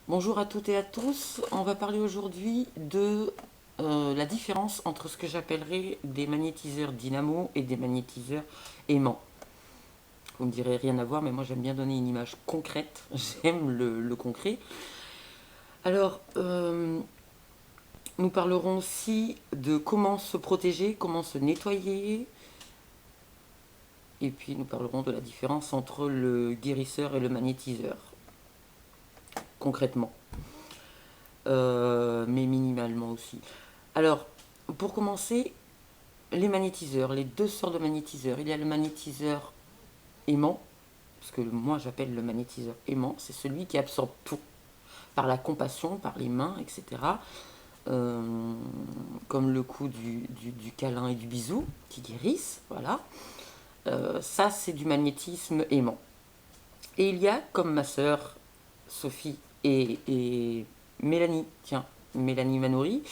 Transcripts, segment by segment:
Bonjour à toutes et à tous. On va parler aujourd'hui de la différence entre ce que j'appellerais des magnétiseurs dynamo et des magnétiseurs aimants. Vous me direz rien à voir, mais moi j'aime bien donner une image concrète. J'aime le concret. Alors, nous parlerons aussi de comment se protéger, comment se nettoyer. Et puis nous parlerons de la différence entre le guérisseur et le magnétiseur, concrètement. Mais minimalement aussi. Alors, pour commencer, les magnétiseurs, les deux sortes de magnétiseurs. Il y a le magnétiseur aimant, ce que moi j'appelle le magnétiseur aimant, c'est celui qui absorbe tout, par la compassion, par les mains, etc. Euh, Comme le coup du câlin et du bisou, qui guérissent, voilà. Ça, c'est du magnétisme aimant. Et il y a, comme ma sœur Sophie et Mélanie, tiens, Mélanie Manouri,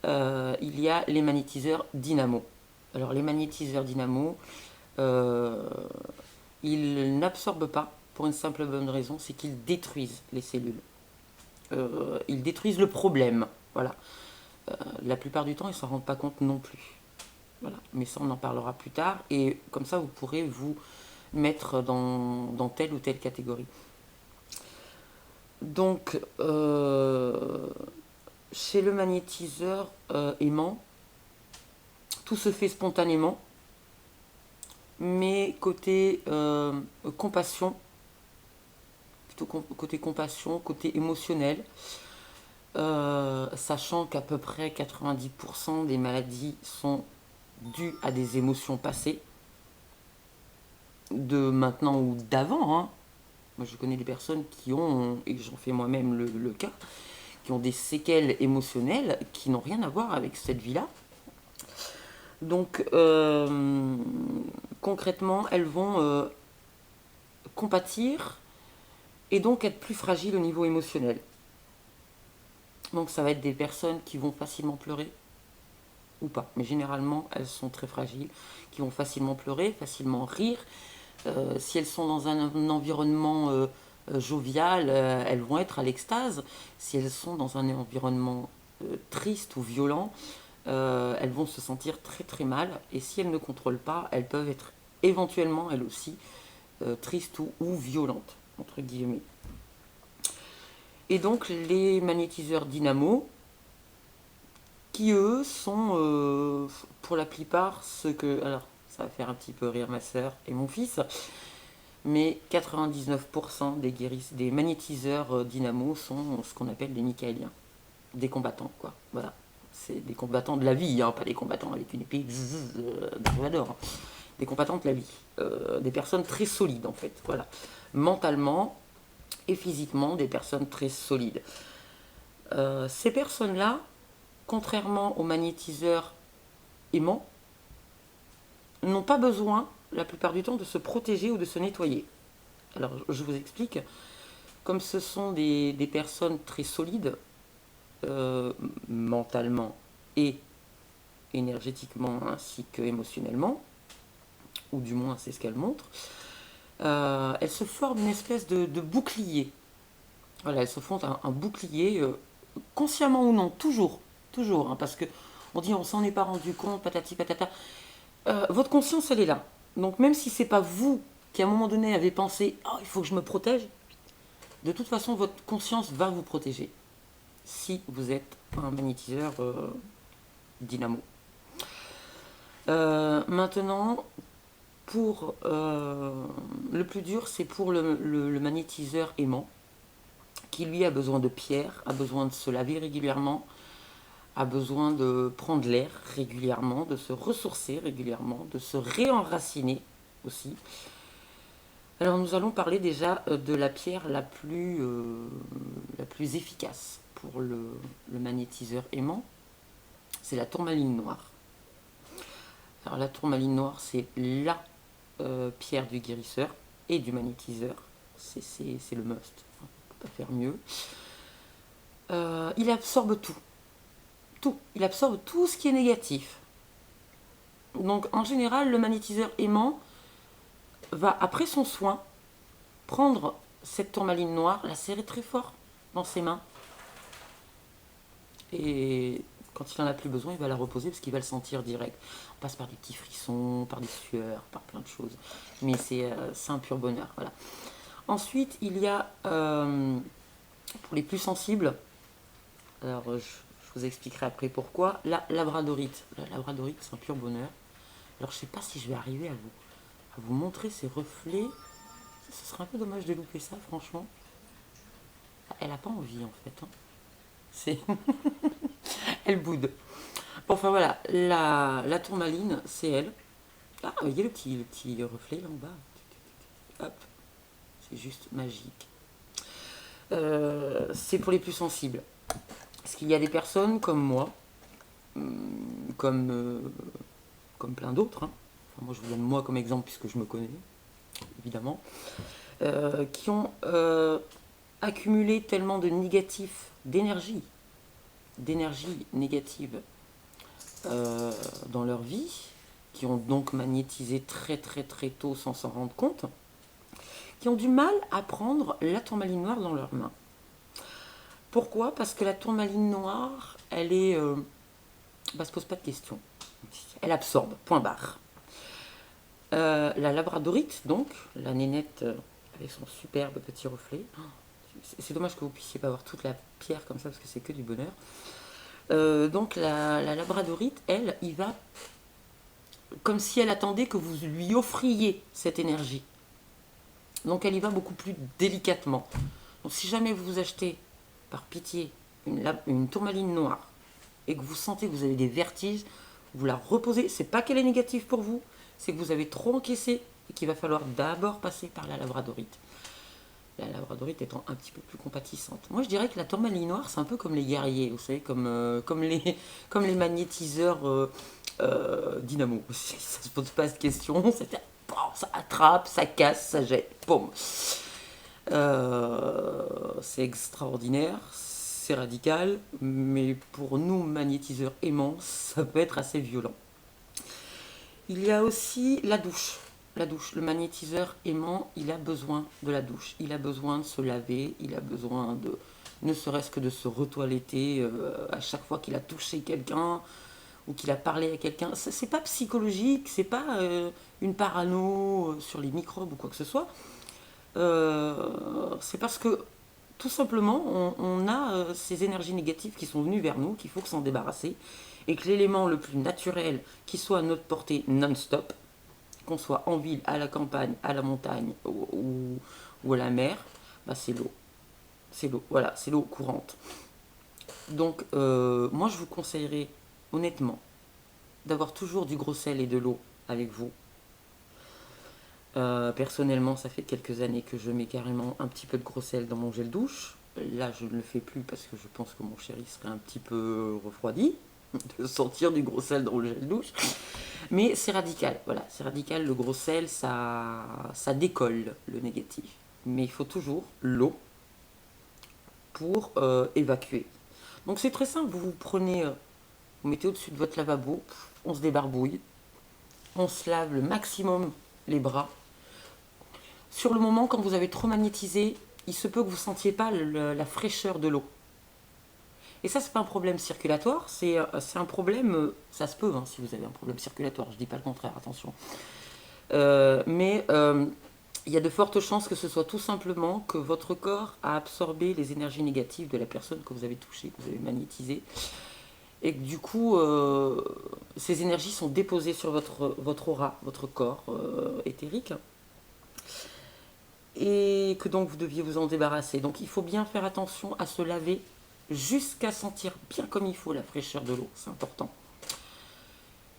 il y a les magnétiseurs dynamo. Alors les magnétiseurs dynamo, euh, ils n'absorbent pas pour une simple bonne raison, c'est qu'ils détruisent les cellules. Ils détruisent le problème. Voilà. La plupart du temps, ils ne s'en rendent pas compte non plus. Voilà. Mais ça, on en parlera plus tard. Et comme ça, vous pourrez vous mettre dans telle ou telle catégorie. Donc, chez le magnétiseur aimant, tout se fait spontanément, mais côté compassion, plutôt côté compassion, côté émotionnel, sachant qu'à peu près 90% des maladies sont dues à des émotions passées, de maintenant ou d'avant. Hein. Moi, je connais des personnes qui ont, et j'en fais moi-même le cas, qui ont des séquelles émotionnelles qui n'ont rien à voir avec cette vie-là. Donc, concrètement, elles vont compatir et donc être plus fragiles au niveau émotionnel. Donc, ça va être des personnes qui vont facilement pleurer ou pas, mais généralement, elles sont très fragiles, qui vont facilement pleurer, facilement rire. Si elles sont dans un environnement jovial, elles vont être à l'extase. Si elles sont dans un environnement triste ou violent, elles vont se sentir très très mal. Et si elles ne contrôlent pas, elles peuvent être éventuellement, elles aussi, tristes ou violentes, entre guillemets. Et donc les magnétiseurs dynamo, qui eux sont pour la plupart ceux que... Alors, ça va faire un petit peu rire ma soeur et mon fils, mais 99% des magnétiseurs dynamo sont ce qu'on appelle des michaéliens, des combattants, quoi. Voilà. C'est des combattants de la vie, hein, pas des combattants avec une épée d'Arvador. Hein. Des combattants de la vie. Des personnes très solides, en fait. Voilà. Mentalement et physiquement, des personnes très solides. Ces personnes-là, contrairement aux magnétiseurs aimants, n'ont pas besoin, la plupart du temps, de se protéger ou de se nettoyer. Alors, je vous explique. Comme ce sont des personnes très solides, mentalement et énergétiquement ainsi que émotionnellement, ou du moins c'est ce qu'elles montrent, elles se forment une espèce de bouclier. Voilà, elles se font un bouclier, consciemment ou non, toujours, toujours, hein, parce que on dit on s'en est pas rendu compte, patati patata. Votre conscience, elle est là. Donc même si c'est pas vous qui à un moment donné avez pensé, oh il faut que je me protège, de toute façon votre conscience va vous protéger si vous êtes un magnétiseur dynamo. Maintenant, pour le plus dur, c'est pour le magnétiseur aimant, qui lui a besoin de pierre, a besoin de se laver régulièrement, a besoin de prendre l'air régulièrement, de se ressourcer régulièrement, de se réenraciner aussi. Alors nous allons parler déjà de la pierre la plus efficace pour le magnétiseur aimant, c'est la tourmaline noire. Alors la tourmaline noire, c'est la pierre du guérisseur et du magnétiseur. C'est le must. On ne peut pas faire mieux. Il absorbe tout. Tout. Il absorbe tout ce qui est négatif. Donc en général, le magnétiseur aimant va, après son soin, prendre cette tourmaline noire, la serrer très fort dans ses mains. Et quand il en a plus besoin, il va la reposer parce qu'il va le sentir direct. On passe par des petits frissons, par des sueurs, par plein de choses. Mais c'est un pur bonheur. Voilà. Ensuite, il y a, pour les plus sensibles, alors je vous expliquerai après pourquoi, la labradorite. La labradorite, c'est un pur bonheur. Alors je ne sais pas si je vais arriver à vous montrer ces reflets. Ce serait un peu dommage de louper ça, franchement. Elle n'a pas envie, en fait. Hein. C'est... Elle boude. Bon, enfin voilà, la tourmaline, c'est elle. Ah, il y a le petit reflet là en bas. Hop, c'est juste magique. C'est pour les plus sensibles. Parce qu'il y a des personnes comme moi, comme plein d'autres, hein. Enfin, moi je vous donne moi comme exemple puisque je me connais, évidemment, qui ont accumulé tellement de négatifs, d'énergie négative dans leur vie, qui ont donc magnétisé très très très tôt sans s'en rendre compte, qui ont du mal à prendre la tourmaline noire dans leurs mains. Pourquoi? Parce que la tourmaline noire, elle est... se pose pas de questions. Elle absorbe, point barre. La labradorite, donc, la nénette avec son superbe petit reflet. C'est dommage que vous puissiez pas voir toute la pierre comme ça, parce que c'est que du bonheur. Donc la labradorite, elle, il va comme si elle attendait que vous lui offriez cette énergie. Donc elle y va beaucoup plus délicatement. Donc si jamais vous achetez par pitié une tourmaline noire et que vous sentez que vous avez des vertiges, vous la reposez. C'est pas qu'elle est négative pour vous, c'est que vous avez trop encaissé et qu'il va falloir d'abord passer par la labradorite. La labradorite étant un petit peu plus compatissante. Moi, je dirais que la tourmaline noire, c'est un peu comme les guerriers, vous savez, comme les magnétiseurs dynamo. Ça se pose pas de question, ça attrape, ça casse, ça jette, boum. C'est extraordinaire, c'est radical, mais pour nous, magnétiseurs aimants, ça peut être assez violent. Il y a aussi la douche. La douche, le magnétiseur aimant, il a besoin de la douche. Il a besoin de se laver, il a besoin de, ne serait-ce que de se retoiletter à chaque fois qu'il a touché quelqu'un ou qu'il a parlé à quelqu'un. C'est pas psychologique, c'est pas une parano sur les microbes ou quoi que ce soit. C'est parce que tout simplement, on a ces énergies négatives qui sont venues vers nous, qu'il faut s'en débarrasser, et que l'élément le plus naturel qui soit à notre portée non-stop, qu'on soit en ville, à la campagne, à la montagne ou à la mer, bah c'est l'eau. C'est l'eau, voilà, c'est l'eau courante. Donc, moi, je vous conseillerais, honnêtement, d'avoir toujours du gros sel et de l'eau avec vous. Personnellement, ça fait quelques années que je mets carrément un petit peu de gros sel dans mon gel douche. Là, je ne le fais plus parce que je pense que mon chéri serait un petit peu refroidi de sentir du gros sel dans le gel douche. Mais c'est radical, voilà, c'est radical. Le gros sel, ça décolle le négatif. Mais il faut toujours l'eau pour évacuer. Donc c'est très simple, vous prenez, vous mettez au-dessus de votre lavabo, on se débarbouille, on se lave le maximum les bras. Sur le moment, quand vous avez trop magnétisé, il se peut que vous ne sentiez pas la fraîcheur de l'eau. Et ça, c'est pas un problème circulatoire, c'est un problème, ça se peut hein, si vous avez un problème circulatoire, je dis pas le contraire, attention. Mais il y a de fortes chances que ce soit tout simplement que votre corps a absorbé les énergies négatives de la personne que vous avez touchée, que vous avez magnétisée, et que du coup, ces énergies sont déposées sur votre aura, votre corps éthérique, et que donc vous deviez vous en débarrasser. Donc il faut bien faire attention à se laver jusqu'à sentir bien comme il faut la fraîcheur de l'eau, c'est important.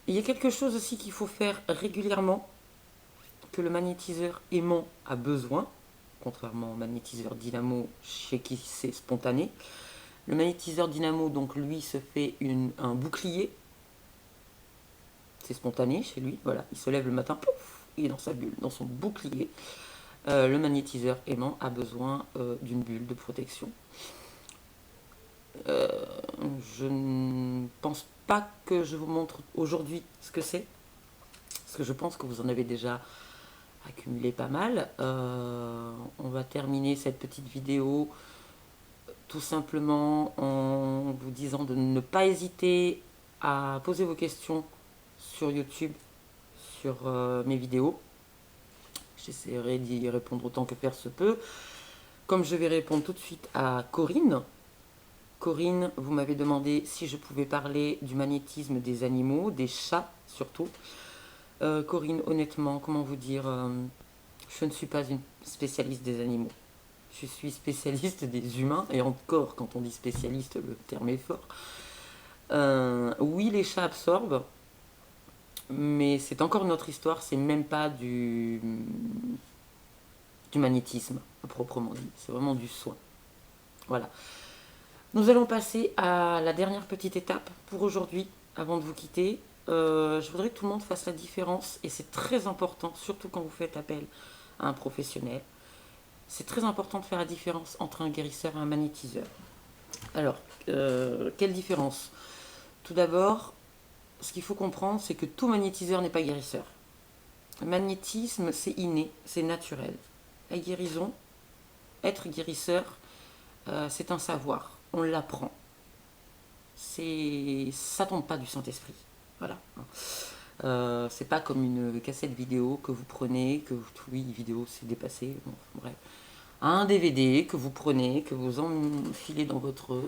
Et il y a quelque chose aussi qu'il faut faire régulièrement, que le magnétiseur aimant a besoin, contrairement au magnétiseur dynamo chez qui c'est spontané. Le magnétiseur dynamo, donc lui, se fait un bouclier. C'est spontané chez lui, voilà. Il se lève le matin, pouf, il est dans sa bulle, dans son bouclier. Le magnétiseur aimant a besoin d'une bulle de protection. Je ne pense pas que je vous montre aujourd'hui ce que c'est, parce que je pense que vous en avez déjà accumulé pas mal. On va terminer cette petite vidéo tout simplement en vous disant de ne pas hésiter à poser vos questions sur YouTube, sur mes vidéos. J'essaierai d'y répondre autant que faire se peut. Comme je vais répondre tout de suite à Corinne. Corinne, vous m'avez demandé si je pouvais parler du magnétisme des animaux, des chats surtout. Corinne, honnêtement, comment vous dire, je ne suis pas une spécialiste des animaux. Je suis spécialiste des humains, et encore, quand on dit spécialiste, le terme est fort. Oui, les chats absorbent, mais c'est encore une autre histoire, c'est même pas du magnétisme, à proprement dit. C'est vraiment du soin. Voilà. Nous allons passer à la dernière petite étape pour aujourd'hui, avant de vous quitter. Je voudrais que tout le monde fasse la différence, et c'est très important, surtout quand vous faites appel à un professionnel. C'est très important de faire la différence entre un guérisseur et un magnétiseur. Alors, quelle différence? Tout d'abord, ce qu'il faut comprendre, c'est que tout magnétiseur n'est pas guérisseur. Le magnétisme, c'est inné, c'est naturel. La guérison, être guérisseur, c'est un savoir. On l'apprend. Ça tombe pas du Saint-Esprit. Voilà. C'est pas comme une cassette vidéo que vous prenez, oui, vidéo c'est dépassé, bon, bref. Un DVD que vous prenez, que vous enfilez dans votre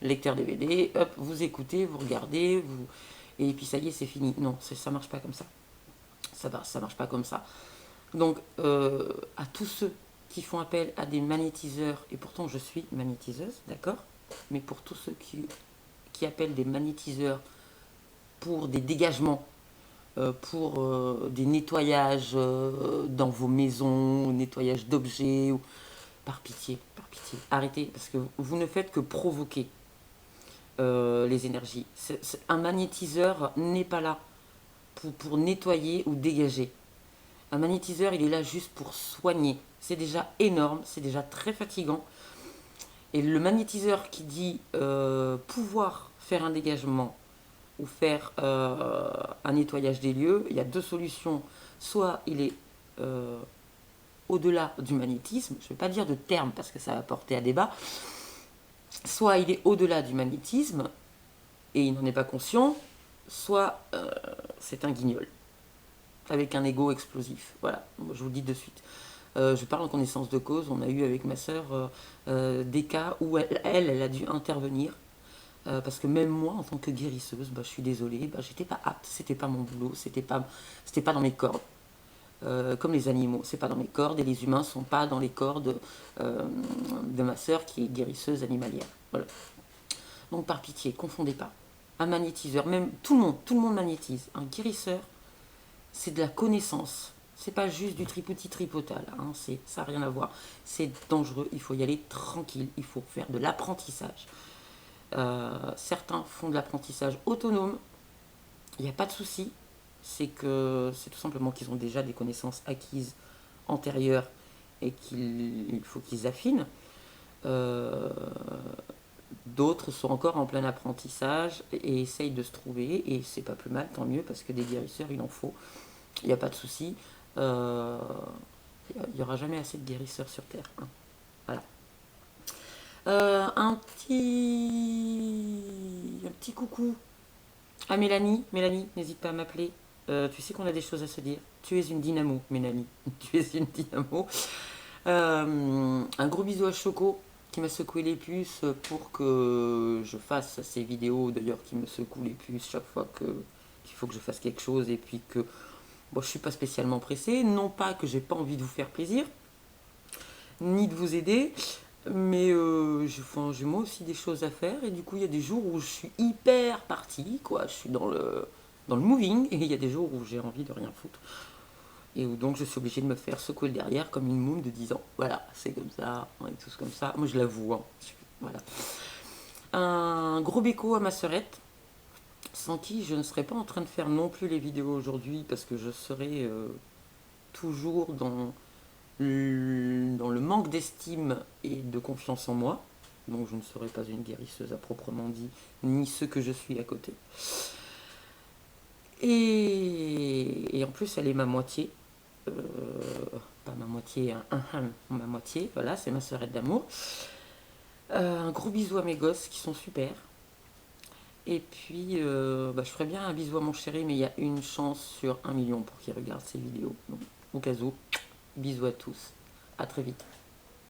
lecteur DVD, hop, vous écoutez, vous regardez, et puis ça y est, c'est fini. Non, ça marche pas comme ça. Ça marche pas comme ça. Donc, à tous ceux qui font appel à des magnétiseurs, et pourtant je suis magnétiseuse, d'accord? Mais pour tous ceux qui appellent des magnétiseurs pour des dégagements, pour des nettoyages dans vos maisons, nettoyage d'objets, par pitié, arrêtez, parce que vous ne faites que provoquer les énergies. Un magnétiseur n'est pas là pour nettoyer ou dégager. Un magnétiseur, il est là juste pour soigner. C'est déjà énorme, c'est déjà très fatigant. Et le magnétiseur qui dit pouvoir faire un dégagement ou faire un nettoyage des lieux, il y a deux solutions. Soit il est au-delà du magnétisme, je ne vais pas dire de terme parce que ça va porter à débat, soit il est au-delà du magnétisme et il n'en est pas conscient, soit c'est un guignol avec un ego explosif. Voilà, je vous le dis de suite. Je parle en connaissance de cause. On a eu avec ma sœur des cas où elle a dû intervenir. Parce que même moi, en tant que guérisseuse, je suis désolée, j'étais pas apte, c'était pas mon boulot, c'était pas dans mes cordes. Comme les animaux, c'est pas dans mes cordes, et les humains sont pas dans les cordes de ma sœur qui est guérisseuse animalière. Voilà. Donc par pitié, confondez pas. Un magnétiseur, même tout le monde magnétise. Un guérisseur, c'est de la connaissance. C'est pas juste du tripouti tripotal, hein, ça n'a rien à voir. C'est dangereux, il faut y aller tranquille, il faut faire de l'apprentissage. Certains font de l'apprentissage autonome, il n'y a pas de souci, c'est tout simplement qu'ils ont déjà des connaissances acquises antérieures et qu'il faut qu'ils affinent. D'autres sont encore en plein apprentissage et essayent de se trouver, et c'est pas plus mal, tant mieux, parce que des guérisseurs il en faut, il n'y a pas de souci. Il n'y aura jamais assez de guérisseurs sur Terre, hein. Voilà. Un petit coucou à Mélanie. Mélanie, n'hésite pas à m'appeler. Tu sais qu'on a des choses à se dire. Tu es une dynamo, Mélanie. Tu es une dynamo. Un gros bisou à Choco qui m'a secoué les puces pour que je fasse ces vidéos, d'ailleurs, qui me secouent les puces chaque fois qu'il faut que je fasse quelque chose, et puis que bon, je suis pas spécialement pressée. Non pas que j'ai pas envie de vous faire plaisir, ni de vous aider, mais j'ai moi aussi des choses à faire, et du coup il y a des jours où je suis hyper partie, quoi, je suis dans le moving, et il y a des jours où j'ai envie de rien foutre, et où donc je suis obligée de me faire secouer le derrière comme une moune de 10 ans. Voilà, c'est comme ça, on est tous comme ça, moi je l'avoue, hein. Voilà. Un gros béco à ma sœurette, sans qui je ne serais pas en train de faire non plus les vidéos aujourd'hui, parce que je serais toujours dans le manque d'estime et de confiance en moi, donc je ne serai pas une guérisseuse à proprement dit, ni ce que je suis à côté. Et en plus, elle est ma moitié. Pas ma moitié, ma moitié, voilà, c'est ma sœurette d'amour. Un gros bisou à mes gosses qui sont super. Et puis, je ferais bien un bisou à mon chéri, mais il y a une chance sur 1 million pour qu'il regarde ces vidéos. Donc, au cas où, bisous à tous. À très vite.